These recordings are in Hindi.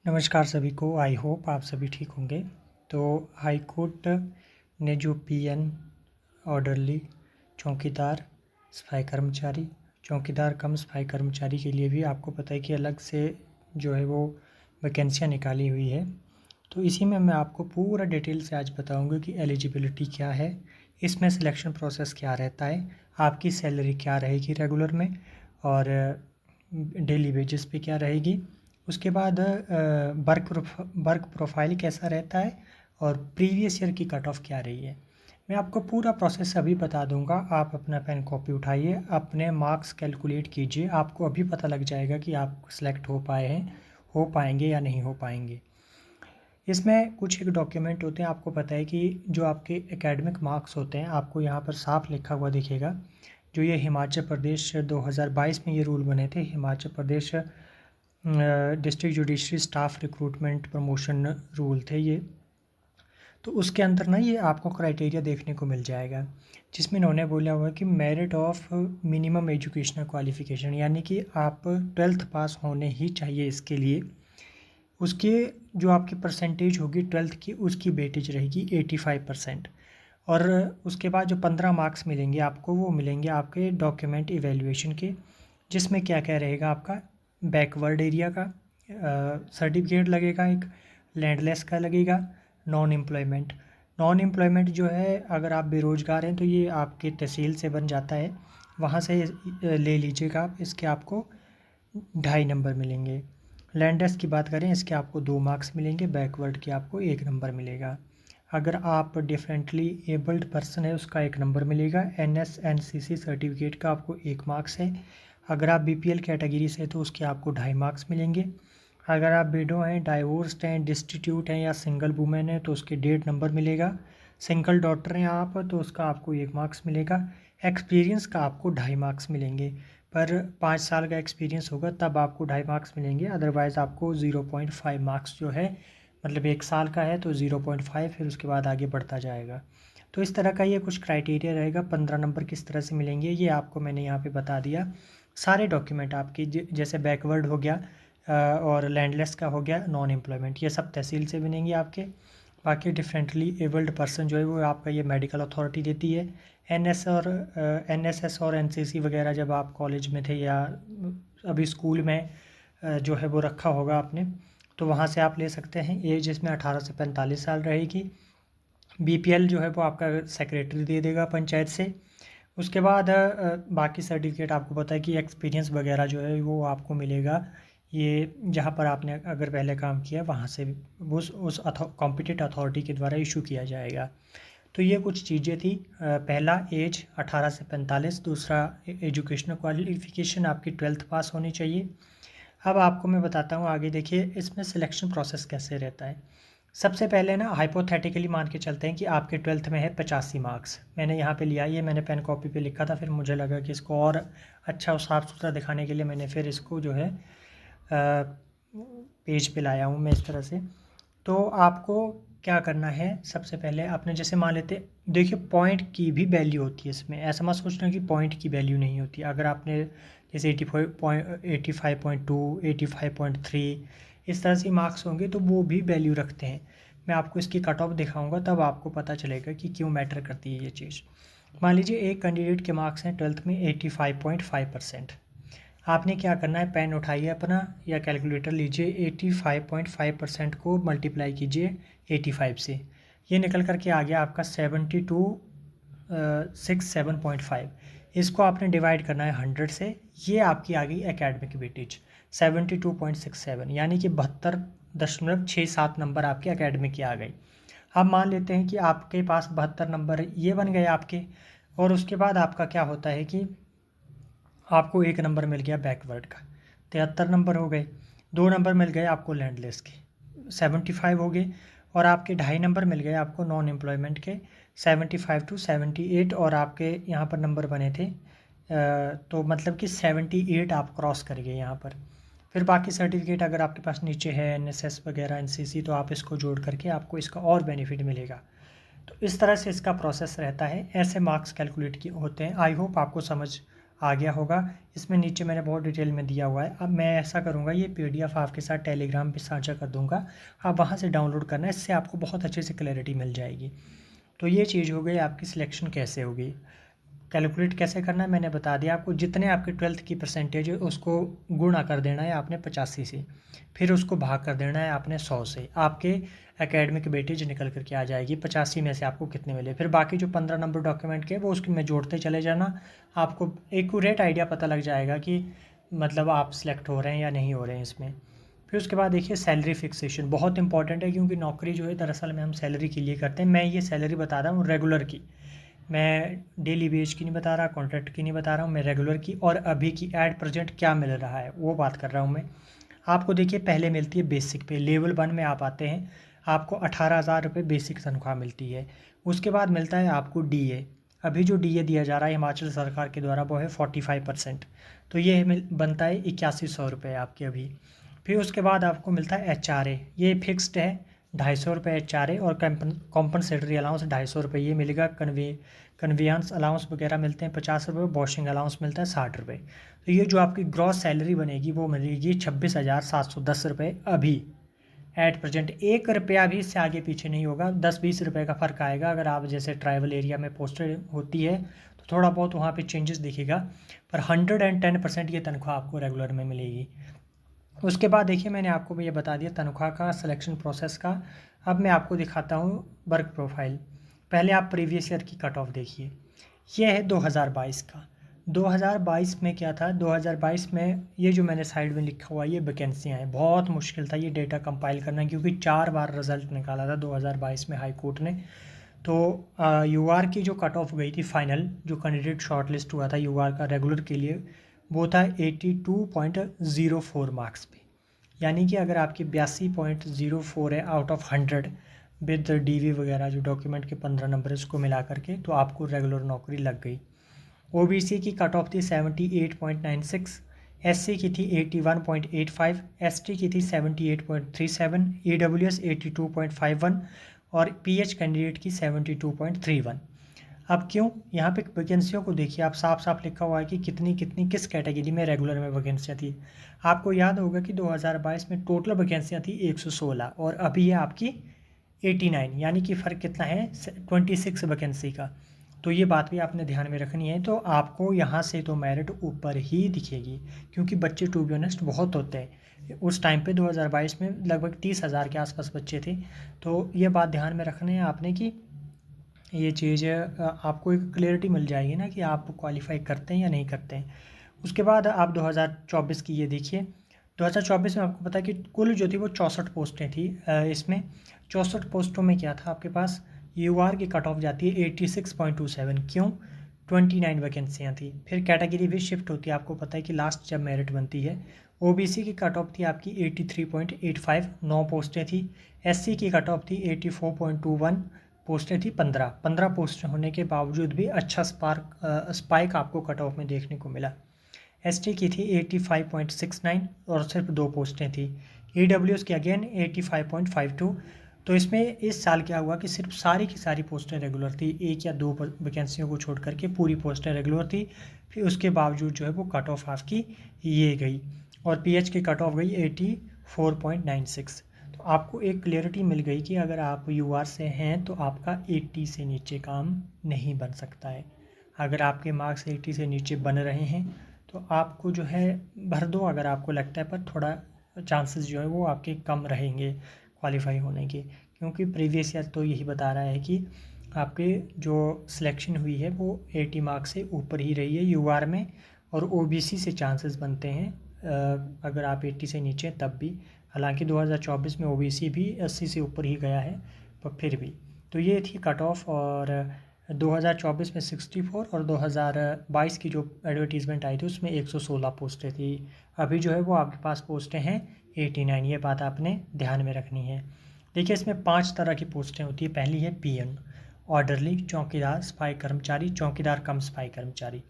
नमस्कार सभी को। आई होप आप सभी ठीक होंगे। तो हाई कोर्ट ने जो पीएन, ऑर्डरली, चौकीदार, सफाई कर्मचारी, चौकीदार कम सफाई कर्मचारी के लिए भी आपको पता है कि अलग से जो है वो वैकेंसियाँ निकाली हुई है। तो इसी में मैं आपको पूरा डिटेल से आज बताऊंगा कि एलिजिबिलिटी क्या है, इसमें सिलेक्शन प्रोसेस क्या रहता है, आपकी सैलरी क्या रहेगी रेगुलर में और डेली वेजेस पे क्या रहेगी। उसके बाद वर्क प्रोफाइल कैसा रहता है और प्रीवियस ईयर की कट ऑफ क्या रही है। मैं आपको पूरा प्रोसेस अभी बता दूंगा। आप अपना पेन कॉपी उठाइए, अपने मार्क्स कैलकुलेट कीजिए। आपको अभी पता लग जाएगा कि आप सेलेक्ट हो पाए हैं, हो पाएंगे या नहीं हो पाएंगे। इसमें कुछ एक डॉक्यूमेंट होते हैं। आपको पता है कि जो आपके एकेडमिक मार्क्स होते हैं, आपको यहाँ पर साफ लिखा हुआ दिखेगा। जो ये हिमाचल प्रदेश 2022 में ये रूल बने थे, Himachal Pradesh district judiciary staff recruitment promotion rule थे ये। तो उसके अंदर ना ये आपको क्राइटेरिया देखने को मिल जाएगा, जिसमें इन्होंने बोला हुआ है कि merit of minimum educational qualification, यानी कि आप 12th पास होने ही चाहिए इसके लिए। उसके जो आपकी परसेंटेज होगी 12th की, उसकी वेटेज रहेगी 85%। और उसके बाद जो 15 मार्क्स मिलेंगे आपको, वो मिलेंगे आपके डॉक्यूमेंट इवेल्युएशन के, जिसमें क्या क्या रहेगा आपका बैकवर्ड एरिया का सर्टिफिकेट लगेगा, एक लैंडलेस का लगेगा, नॉन एम्प्लॉयमेंट जो है, अगर आप बेरोज़गार हैं तो ये आपके तहसील से बन जाता है, वहाँ से ले लीजिएगा आप। इसके आपको 2.5 नंबर मिलेंगे। लैंडलेस की बात करें, इसके आपको 2 मार्क्स मिलेंगे, बैकवर्ड के आपको 1 नंबर मिलेगा। अगर आप डिफरेंटली एबल्ड पर्सन है उसका 1 नंबर मिलेगा। NSNCC सर्टिफिकेट का आपको 1 मार्क्स है। अगर आप BPL कैटेगरी से तो उसके आपको 2.5 मार्क्स मिलेंगे। अगर आप विडो हैं, डाइवोर्स्ड हैं, डिस्टिट्यूट हैं या सिंगल वुमेन है तो उसके 1.5 नंबर मिलेगा। सिंगल डॉटर हैं आप तो उसका आपको 1 मार्क्स मिलेगा। एक्सपीरियंस का आपको 2.5 मार्क्स मिलेंगे, पर 5 साल का एक्सपीरियंस होगा तब आपको 2.5 मार्क्स मिलेंगे। अदरवाइज़ आपको 0.5 मार्क्स जो है, मतलब 1 साल का है तो 0.5, फिर उसके बाद आगे बढ़ता जाएगा। तो इस तरह का ये कुछ क्राइटेरिया रहेगा। 15 नंबर किस तरह से मिलेंगे ये आपको मैंने यहाँ पे बता दिया। सारे डॉक्यूमेंट आपके जैसे बैकवर्ड हो गया और लैंडलेस का हो गया, नॉन एम्प्लॉयमेंट, ये सब तहसील से बनेंगे आपके। बाकी डिफरेंटली एबल्ड पर्सन जो है वो आपका ये मेडिकल अथॉरिटी देती है। NSS और NCC वगैरह जब आप कॉलेज में थे या अभी स्कूल में जो है वो रखा होगा आपने, तो वहाँ से आप ले सकते हैं। एज इसमें 18 से 45 साल रहेगी। BPL जो है वो आपका सेक्रेटरी दे देगा पंचायत से। उसके बाद बाकी सर्टिफिकेट आपको पता है कि एक्सपीरियंस वगैरह जो है वो आपको मिलेगा, ये जहाँ पर आपने अगर पहले काम किया वहाँ से उस कॉम्पिटेंट अथॉरिटी के द्वारा इशू किया जाएगा। तो ये कुछ चीज़ें थी। पहला एज 18 से 45, दूसरा एजुकेशनल क्वालिफिकेशन आपकी 12th पास होनी चाहिए। अब आपको मैं बताता हूँ आगे। देखिए इसमें सिलेक्शन प्रोसेस कैसे रहता है। सबसे पहले ना हाइपोथेटिकली मान के चलते हैं कि आपके 12th में है 85 मार्क्स। मैंने यहाँ पे लिया, ये मैंने पेन कॉपी पे लिखा था, फिर मुझे लगा कि इसको और अच्छा और साफ़ सुथरा दिखाने के लिए मैंने फिर इसको जो है पेज पे लाया हूँ मैं इस तरह से। तो आपको क्या करना है, सबसे पहले आपने जैसे मान लेते, देखिए पॉइंट की भी वैल्यू होती है इसमें। ऐसा मत सोचना कि पॉइंट की वैल्यू नहीं होती। अगर आपने जैसे 85.2, 85.3 इस तरह से मार्क्स होंगे तो वो भी वैल्यू रखते हैं। मैं आपको इसकी कट ऑफ दिखाऊंगा तब आपको पता चलेगा कि क्यों मैटर करती है ये चीज़। मान लीजिए एक कैंडिडेट के मार्क्स हैं 12th में 85.5%। आपने क्या करना है, पेन उठाइए अपना या कैलकुलेटर लीजिए, 85.5% को मल्टीप्लाई कीजिए 85 से, ये निकल करके आ गया आपका 7267.5। इसको आपने डिवाइड करना है 100 से, ये आपकी आ गई एकेडमिक वेटेज 72.67, यानी कि 72.67 नंबर आपके एकेडमिक की आ गई। अब मान लेते हैं कि आपके पास 72 नंबर ये बन गए आपके, और उसके बाद आपका क्या होता है कि आपको 1 नंबर मिल गया बैकवर्ड का, 73 नंबर हो गए। 2 नंबर मिल गए आपको लैंडलेस के, 75 हो गए। और आपके 2.5 नंबर मिल गए आपको नॉन एम्प्लॉयमेंट के, 75 to 78। और आपके यहाँ पर नंबर बने थे तो मतलब कि 78 आप क्रॉस कर गए यहाँ पर। फिर बाकी सर्टिफिकेट अगर आपके पास नीचे है NSS वगैरह NCC, तो आप इसको जोड़ करके आपको इसका और बेनिफिट मिलेगा। तो इस तरह से इसका प्रोसेस रहता है, ऐसे मार्क्स कैलकुलेट किए होते हैं। आई होप आपको समझ आ गया होगा। इसमें नीचे मैंने बहुत डिटेल में दिया हुआ है। अब मैं ऐसा करूँगा, ये PDF आपके साथ टेलीग्राम पे साझा कर दूँगा, आप वहाँ से डाउनलोड करना, इससे आपको बहुत अच्छे से क्लैरिटी मिल जाएगी। तो ये चीज़ हो गई आपकी सिलेक्शन कैसे होगी। कैलकुलेट कैसे करना है मैंने बता दिया आपको। जितने आपके 12th की परसेंटेज है उसको गुणा कर देना है आपने 85 से, फिर उसको भाग कर देना है आपने 100 से। आपके एकेडमिक वेटेज निकल करके आ जाएगी 85 में से आपको कितने मिले। फिर बाकी जो 15 नंबर डॉक्यूमेंट के वो उसकी में जोड़ते चले जाना, आपको एक्यूरेट आइडिया पता लग जाएगा कि मतलब आप सिलेक्ट हो रहे हैं या नहीं हो रहे हैं इसमें। फिर उसके बाद देखिए सैलरी फिक्सेशन बहुत इंपॉर्टेंट है, क्योंकि नौकरी जो है दरअसल में हम सैलरी के लिए करते हैं। मैं ये सैलरी बता रहा हूँ रेगुलर की, मैं डेली वेज की नहीं बता रहा, कॉन्ट्रैक्ट की नहीं बता रहा हूँ, मैं रेगुलर की और अभी की एट प्रेजेंट क्या मिल रहा है वो बात कर रहा हूँ मैं। आपको देखिए पहले मिलती है बेसिक पे, लेवल 1 में आप आते हैं, आपको 18,000 रुपये बेसिक तनख्वाह मिलती है। उसके बाद मिलता है आपको DA। अभी जो DA दिया जा रहा है हिमाचल सरकार के द्वारा वो है 45%, तो ये बनता है 8100 रुपये आपके अभी। फिर उसके बाद आपको मिलता है HRA, ये फिक्स्ड है 250 रुपये HRA, और कॉम्पनसेटरी अलाउंस 250 रुपये ये मिलेगा। कन्वेंस अलाउंस वगैरह मिलते हैं 50 रुपये, वॉशिंग अलाउंस मिलता है 60 रुपये। तो ये जो आपकी ग्रॉस सैलरी बनेगी वो मिलेगी 26,710 रुपये अभी एट प्रेजेंट। 1 रुपया भी इससे आगे पीछे नहीं होगा, 10-20 रुपये का फ़र्क आएगा। अगर आप जैसे ट्राइबल एरिया में पोस्टेड होती है तो थोड़ा बहुत वहाँ पे चेंजेस दिखेगा, पर 110% ये तनख्वाह आपको रेगुलर में मिलेगी। उसके बाद देखिए मैंने आपको ये बता दिया तनख्वाह का, सिलेक्शन प्रोसेस का। अब मैं आपको दिखाता हूँ वर्क प्रोफाइल। पहले आप प्रीवियस ईयर की कट ऑफ देखिए, ये है 2022 का। 2022 में क्या था, 2022 में ये जो मैंने साइड में लिखा हुआ ये वैकेंसियाँ हैं। बहुत मुश्किल था ये डेटा कंपाइल करना, क्योंकि 4 बार रिजल्ट निकाला था 2022 में हाई कोर्ट ने। तो UR की जो कट ऑफ गई थी फाइनल, जो कैंडिडेट शॉर्टलिस्ट हुआ था UR का रेगुलर के लिए, वो था 82.04 मार्क्स पे। यानी कि अगर आपकी 82.04 है आउट ऑफ 100 विद DV वगैरह जो डॉक्यूमेंट के 15 नंबर इसको मिला करके, तो आपको रेगुलर नौकरी लग गई। OBC की कट ऑफ थी 78.96, SC की थी 81.85, ST की थी 78.37, EWS 82.51 और PH कैंडिडेट की 72.31। अब क्यों यहाँ पे वैकेंसियों को देखिए, आप साफ साफ लिखा हुआ है कि कितनी कितनी किस कैटेगरी में रेगुलर में वैकेंसियाँ थी। आपको याद होगा कि 2022 में टोटल वैकेंसियाँ थी 116 और अभी ये आपकी 89, यानी कि फ़र्क कितना है 26 वैकेंसी का। तो ये बात भी आपने ध्यान में रखनी है। तो आपको यहाँ से तो मेरिट ऊपर ही दिखेगी, क्योंकि बच्चे टू बी ऑनेस्ट बहुत होते हैं। उस टाइम पे 2022 में लगभग 30,000 के आसपास बच्चे थे। तो ये बात ध्यान में रखनी है आपने कि ये चीज़ आपको एक क्लियरिटी मिल जाएगी ना कि आप क्वालिफाई करते हैं या नहीं करते हैं। उसके बाद आप 2024 की ये देखिए, 2024 में आपको पता है कि कुल जो थी वो 64 पोस्टें थी। इसमें 64 पोस्टों में क्या था आपके पास, UR की कट ऑफ जाती है 86.27, क्यों 29 वैकेंसियाँ थी। फिर कैटेगरी भी शिफ्ट होती है, आपको पता है कि लास्ट जब मेरिट बनती है। OBC की कट ऑफ थी आपकी 83.85, 9 पोस्टें थी। SC की कट ऑफ थी 84.21, पोस्टें थी 15 पोस्ट होने के बावजूद भी अच्छा स्पाइक आपको कट ऑफ में देखने को मिला। ST की थी 85.69 और सिर्फ 2 पोस्टें थी। EWS की अगेन 85.52। तो इसमें इस साल क्या हुआ कि सिर्फ सारी की सारी पोस्टें रेगुलर थी, 1 या 2 वैकेंसियों को छोड़ करके पूरी पोस्टें रेगुलर थी। फिर उसके बावजूद जो है वो कट ऑफ आपकी ये गई, और PH की कट ऑफ गई 84.96। तो आपको एक क्लियरिटी मिल गई कि अगर आप UR से हैं तो आपका 80 से नीचे काम नहीं बन सकता है। अगर आपके मार्क्स 80 से नीचे बन रहे हैं तो आपको जो है भर दो, अगर आपको लगता है, पर थोड़ा चांसेस जो है वो आपके कम रहेंगे क्वालिफाई होने के, क्योंकि प्रीवियस ईयर तो यही बता रहा है कि आपके जो सिलेक्शन हुई है वो 80 मार्क्स से ऊपर ही रही है UR में, और OBC से चांसेस बनते हैं अगर आप 80 से नीचे तब भी। हालांकि 2024 में OBC भी 80 से ऊपर ही गया है, पर फिर भी। तो ये थी कट ऑफ, और 2024 में 64 और 2022 की जो एडवर्टीज़मेंट आई थी उसमें 116 पोस्टें थी। अभी जो है वो आपके पास पोस्टें हैं 89, ये बात आपने ध्यान में रखनी है। देखिए इसमें 5 तरह की पोस्टें होती है। पहली है PN, ऑर्डरली, चौकीदार, सफाई कर्मचारी, चौकीदार कम सफाई कर्मचारी।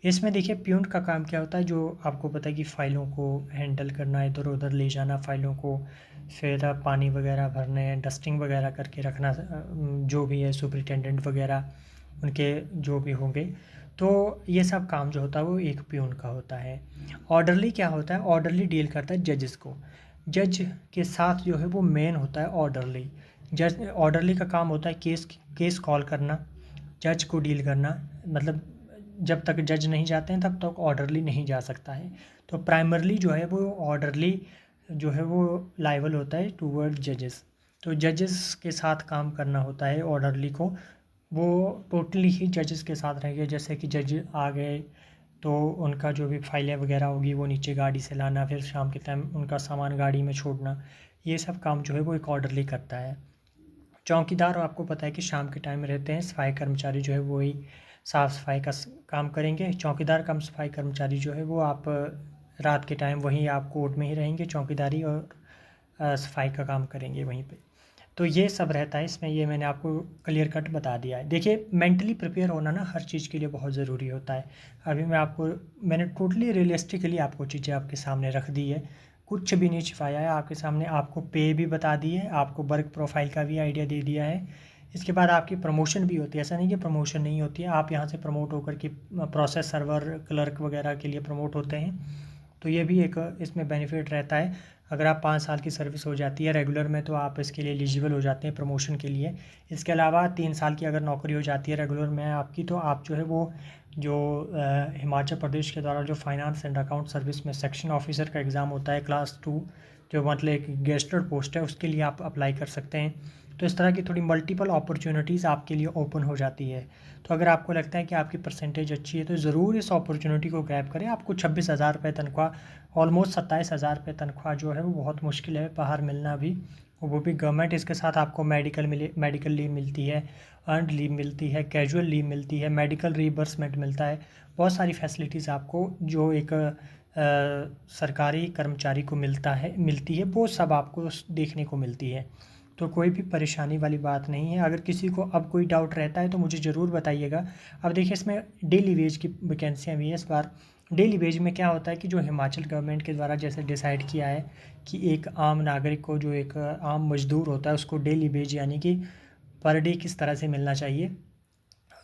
इसमें देखिए प्यून का काम क्या होता है, जो आपको पता है कि फ़ाइलों को हैंडल करना, इधर उधर ले जाना फ़ाइलों को, फिर पानी वगैरह भरने, डस्टिंग वगैरह करके रखना, जो भी है सुपरिटेंडेंट वगैरह उनके जो भी होंगे, तो ये सब काम जो होता है वो एक प्यून का होता है। ऑर्डरली क्या होता है? ऑर्डरली डील करता है जजेस को। जज के साथ जो है वो मेन होता है ऑर्डरली। जज ऑर्डरली का काम होता है केस कॉल करना, जज को डील करना, मतलब जब तक जज नहीं जाते हैं तब तक ऑर्डरली नहीं जा सकता है। तो प्राइमरली जो है वो ऑर्डरली जो है वो लायबल होता है टूवर्ड जजेस। तो जजेस के साथ काम करना होता है ऑर्डरली को। वो टोटली ही जजेस के साथ रहेंगे। जैसे कि जज आ गए तो उनका जो भी फाइलें वगैरह होगी वो नीचे गाड़ी से लाना, फिर शाम के टाइम उनका सामान गाड़ी में छोड़ना, ये सब काम जो है वो एक ऑर्डरली करता है। चौकीदार आपको पता है कि शाम के टाइम रहते हैं, सफाई कर्मचारी जो है वही साफ़ सफाई का काम करेंगे। चौकीदार कम सफाई कर्मचारी जो है वो आप रात के टाइम वहीं आप कोर्ट में ही रहेंगे, चौकीदारी और सफाई का काम करेंगे वहीं पे। तो ये सब रहता है इसमें, ये मैंने आपको क्लियर कट बता दिया है। देखिए मेंटली प्रिपेयर होना ना हर चीज़ के लिए बहुत ज़रूरी होता है। अभी मैंने टोटली रियलिस्टिकली आपको चीज़ें आपके सामने रख दी है, कुछ भी नहीं छिपाया है आपके सामने। आपको पे भी बता दी है, आपको वर्क प्रोफाइल का भी आइडिया दे दिया है। इसके बाद आपकी प्रमोशन भी होती है, ऐसा नहीं कि प्रमोशन नहीं होती है। आप यहाँ से प्रमोट होकर के प्रोसेस सर्वर क्लर्क वगैरह के लिए प्रमोट होते हैं। तो ये भी एक इसमें बेनिफिट रहता है। अगर आप 5 साल की सर्विस हो जाती है रेगुलर में तो आप इसके लिए एलिजिबल हो जाते हैं प्रमोशन के लिए। इसके अलावा 3 साल की अगर नौकरी हो जाती है रेगुलर में आपकी, तो आप जो है वो जो हिमाचल प्रदेश के द्वारा जो फाइनेंस एंड अकाउंट सर्विस में सेक्शन ऑफिसर का एग्ज़ाम होता है क्लास 2, जो मतलब एक गेस्टेड पोस्ट है, उसके लिए आप अप्लाई कर सकते हैं। तो इस तरह की थोड़ी मल्टीपल अपॉर्चुनिटीज़ आपके लिए ओपन हो जाती है। तो अगर आपको लगता है कि आपकी परसेंटेज अच्छी है तो ज़रूर इस अपॉर्चुनिटी को ग्रैब करें। आपको 26,000 रुपये तनख्वाह, ऑलमोस्ट 27,000 रुपये तनख्वाह जो है वो बहुत मुश्किल है बाहर मिलना भी, वो भी गवर्नमेंट। इसके साथ आपको मेडिकल लीव मिलती है, अर्नड लीव मिलती है, कैजुअल लीव मिलती है, मेडिकल रीइंबर्समेंट मिलता है। बहुत सारी फैसिलिटीज़ आपको जो एक सरकारी कर्मचारी को मिलती है, वो सब आपको देखने को मिलती है। तो कोई भी परेशानी वाली बात नहीं है। अगर किसी को अब कोई डाउट रहता है तो मुझे ज़रूर बताइएगा। अब देखिए इसमें डेली वेज की वैकेंसियाँ भी हैं इस बार। डेली वेज में क्या होता है कि जो हिमाचल गवर्नमेंट के द्वारा जैसे डिसाइड किया है कि एक आम नागरिक को, जो एक आम मज़दूर होता है, उसको डेली वेज यानी कि पर डे किस तरह से मिलना चाहिए,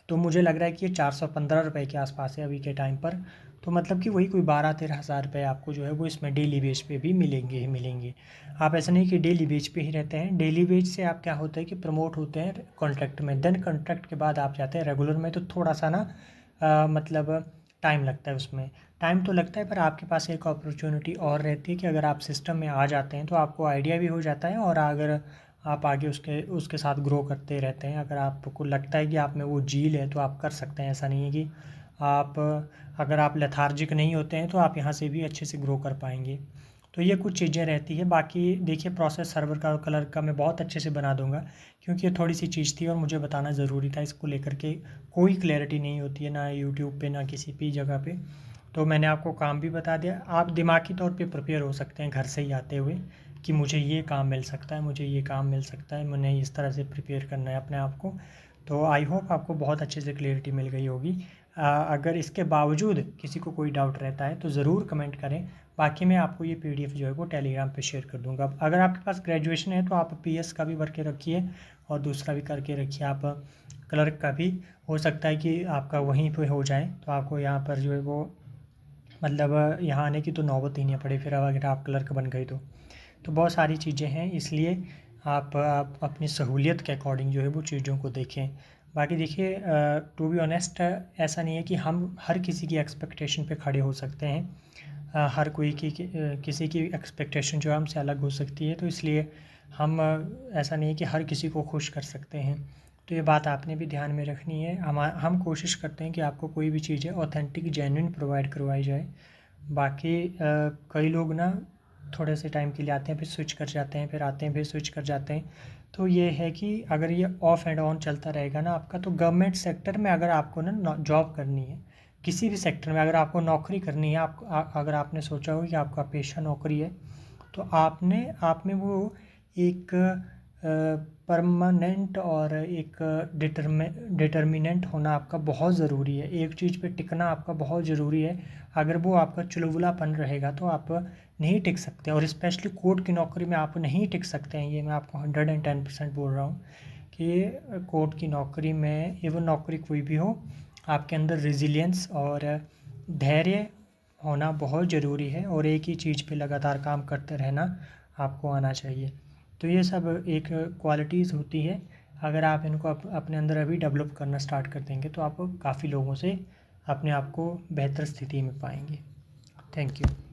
तो मुझे लग रहा है कि ये 415 रुपये के आसपास है अभी के टाइम पर। तो मतलब कि वही कोई 12-13 हज़ार रुपये आपको जो है वो इसमें डेली वेज पे भी मिलेंगे ही मिलेंगे। आप ऐसा नहीं कि डेली वेज पे ही रहते हैं। डेली वेज से आप क्या होता है कि प्रमोट होते हैं कॉन्ट्रैक्ट में, देन कॉन्ट्रैक्ट के बाद आप जाते हैं रेगुलर में। तो थोड़ा सा ना मतलब टाइम लगता है उसमें। टाइम तो लगता है पर आपके पास एक अपॉर्चुनिटी और रहती है कि अगर आप सिस्टम में आ जाते हैं तो आपको आइडिया भी हो जाता है, और अगर आप आगे उसके उसके साथ ग्रो करते रहते हैं, अगर आपको लगता है कि आप में वो जील है तो आप कर सकते हैं। ऐसा नहीं है कि आप, अगर आप लेथार्जिक नहीं होते हैं तो आप यहाँ से भी अच्छे से ग्रो कर पाएंगे। तो ये कुछ चीज़ें रहती है। बाकी देखिए प्रोसेस सर्वर का और कलर का मैं बहुत अच्छे से बना दूंगा, क्योंकि ये थोड़ी सी चीज़ थी और मुझे बताना ज़रूरी था। इसको लेकर के कोई क्लैरिटी नहीं होती है ना यूट्यूब पे ना किसी भी जगह पे। तो मैंने आपको काम भी बता दिया। आप दिमागी तौर पे प्रिपेयर हो सकते हैं घर से ही आते हुए कि मुझे ये काम मिल सकता है, मुझे ये काम मिल सकता है, मैंने इस तरह से प्रिपेयर करना है अपने आप को। तो आई होप आपको बहुत अच्छे से क्लियरिटी मिल गई होगी। अगर इसके बावजूद किसी को कोई डाउट रहता है तो ज़रूर कमेंट करें। बाकी मैं आपको ये पीडीएफ जो है वो टेलीग्राम पे शेयर कर दूंगा। अगर आपके पास ग्रेजुएशन है तो आप पीएस का भी करके रखिए और दूसरा भी करके रखिए। आप क्लर्क का भी हो सकता है कि आपका वहीं पे हो जाए, तो आपको यहाँ पर जो है वो मतलब यहाँ आने की तो नौबत ही नहीं पड़े फिर अगर आप क्लर्क बन गए तो बहुत सारी चीज़ें हैं। इसलिए आप अपनी सहूलियत के अकॉर्डिंग जो है वो चीज़ों को देखें। बाकी देखिए टू बी ऑनेस्ट ऐसा नहीं है कि हम हर किसी की एक्सपेक्टेशन पे खड़े हो सकते हैं। हर कोई किसी की एक्सपेक्टेशन जो है हमसे अलग हो सकती है, तो इसलिए हम ऐसा नहीं है कि हर किसी को खुश कर सकते हैं। तो ये बात आपने भी ध्यान में रखनी है। हम कोशिश करते हैं कि आपको कोई भी चीज़ है ऑथेंटिक जेन्युइन प्रोवाइड करवाई जाए। बाकी कई लोग ना थोड़े से टाइम के लिए आते हैं फिर स्विच कर जाते हैं, फिर आते हैं फिर स्विच कर जाते हैं। तो ये है कि अगर ये ऑफ एंड ऑन चलता रहेगा ना आपका, तो गवर्नमेंट सेक्टर में अगर आपको ना जॉब करनी है, किसी भी सेक्टर में अगर आपको नौकरी करनी है, अगर आपने सोचा हो कि आपका पेशा नौकरी है, तो आप में वो एक परमानेंट और एक डिटर्मिनेंट होना आपका बहुत ज़रूरी है। एक चीज़ पे टिकना आपका बहुत ज़रूरी है। अगर वो आपका चुलबुलापन रहेगा तो आप नहीं टिक सकते, और स्पेशली कोर्ट की नौकरी में आप नहीं टिक सकते हैं। ये मैं आपको 110% बोल रहा हूँ कि कोर्ट की नौकरी में, एवं नौकरी कोई भी हो, आपके अंदर रेजिलियंस और धैर्य होना बहुत ज़रूरी है, और एक ही चीज़ पे लगातार काम करते रहना आपको आना चाहिए। तो ये सब एक क्वालिटीज़ होती है, अगर आप इनको अपने अंदर अभी डेवलप करना स्टार्ट कर देंगे तो आप काफ़ी लोगों से अपने आप को बेहतर स्थिति में पाएंगे। Thank you.